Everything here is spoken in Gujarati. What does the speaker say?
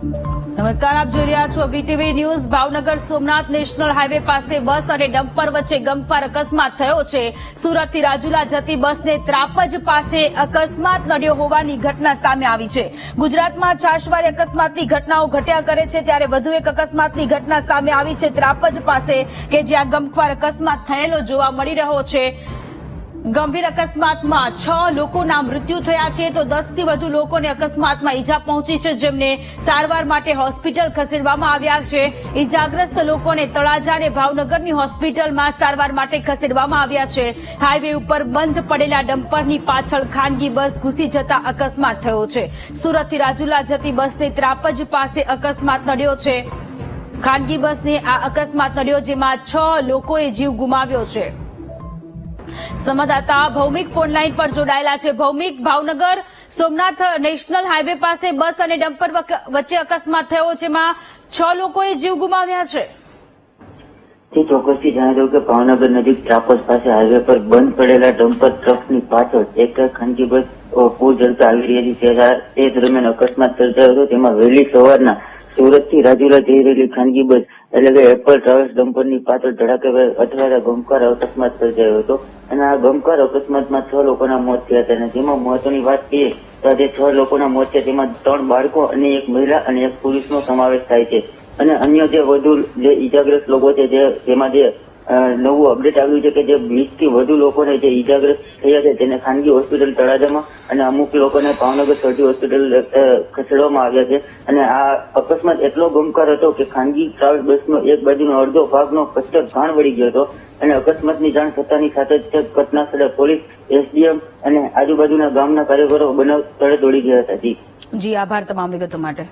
નમસ્કાર, આપ જોઈ રહ્યા છો VTV news. Bhavnagar Somnath national highway પાસે બસ અને ડમ્પર વચ્ચે ગમખ્વાર અકસ્માત થયો છે। સુરતથી રાજુલા જતી બસને ત્રાપજ પાસે અકસ્માત નડ્યો હોવાની ઘટના સામે આવી છે। ગુજરાતમાં છાશવારે અકસ્માતની ઘટનાઓ ઘટ્યા કરે છે, ત્યારે વધુ એક અકસ્માતની ઘટના સામે આવી છે ત્રાપજ પાસે, કે જ્યાં ગમખ્વાર અકસ્માત થયેલો જોવા મળી રહ્યો છે। ગંભીર અકસ્માતમાં 6 લોકોના મૃત્યુ થયા છે, તો 10 થી વધુ લોકોને અકસ્માતમાં ઈજા પહોંચી છે, જેમને સારવાર માટે હોસ્પિટલ ખસેડવામાં આવ્યા છે। ઈજાગ્રસ્ત લોકોને તળાજા અને ભાવનગરની હોસ્પિટલમાં સારવાર માટે ખસેડવામાં આવ્યા છે। હાઈવે ઉપર બંધ પડેલા ડમ્પરની પાછળ ખાનગી બસ ઘૂસી જતા અકસ્માત થયો છે। સુરતથી રાજુલા જતી બસને ત્રાપજ પાસે અકસ્માત નડ્યો છે। ખાનગી બસને આ અકસ્માત નડ્યો, જેમાં 6 લોકોએ જીવ ગુમાવ્યો છે। સંવાદદાતા ભૌમિક ફોનલાઈન પર જોડાયેલા છે। ભૌમિક, ભાવનગર સોમનાથ નેશનલ હાઈવે પાસે બસ અને ડમ્પર વચ્ચે અકસ્માત થયો, જેમાં 6 લોકોએ જીવ ગુમાવ્યા છે। ચોક્કસથી જણાવી દઉં કે ભાવનગર નજીક ત્રાપજ પાસે હાઈવે પર બંધ પડેલા ડમ્પર ટ્રકની પાછળ એક ખાનગી બસ પૂર ઝડપે આવી રહી હતી, તે દરમિયાન અકસ્માત સર્જાયો હતો। તેમાં વહેલી સવારના સુરતથી રાજુલા જઈ રહેલી ખાનગી બસ એટલે કે એપલ ટ્રાવેલ્સ ડમ્પરની પાછળ ધડાકે અથડાતા ગમખ્વાર અકસ્માત સર્જાયો હતો, અને આ ગમખ્વાર અકસ્માતમાં 6 લોકોના મોત થયા હતા। જેમાં મહત્વની વાત એ તો જે 6 લોકોના મોત છે તેમાં 3 બાળકો અને 1 મહિલા અને 1 પુરુષનો સમાવેશ થાય છે, અને અન્ય જે વધુ જે ઈજાગ્રસ્ત લોકો છે જેમાં જે નવું અપડેટ આવ્યું છે કે જે 20 થી વધુ લોકોને જે ઈજાગ્રસ્ત થયા છે તેને ખાનગી હોસ્પિટલ તળાજામાં અને અમુક લોકોને ભાવનગર સર્ટી હોસ્પિટલ ખસેડવામાં આવ્યા છે। અને આ અકસ્માત એટલો ગમખ્વાર હતો કે ખાનગી ટ્રાવેલ બસનો એક બાજુનો અડધો ભાગનો કચ્ચર ઘાણ વળી ગયો હતો, અને અકસ્માતની જાણ થતાની સાથે જ ઘટના સ્થળે પોલીસ, એસડીએમ અને આજુબાજુના ગામના કાર્યકરો બનાવ સ્થળે દોડી ગયા હતા। જી, આભાર તમામ વિગતો માટે।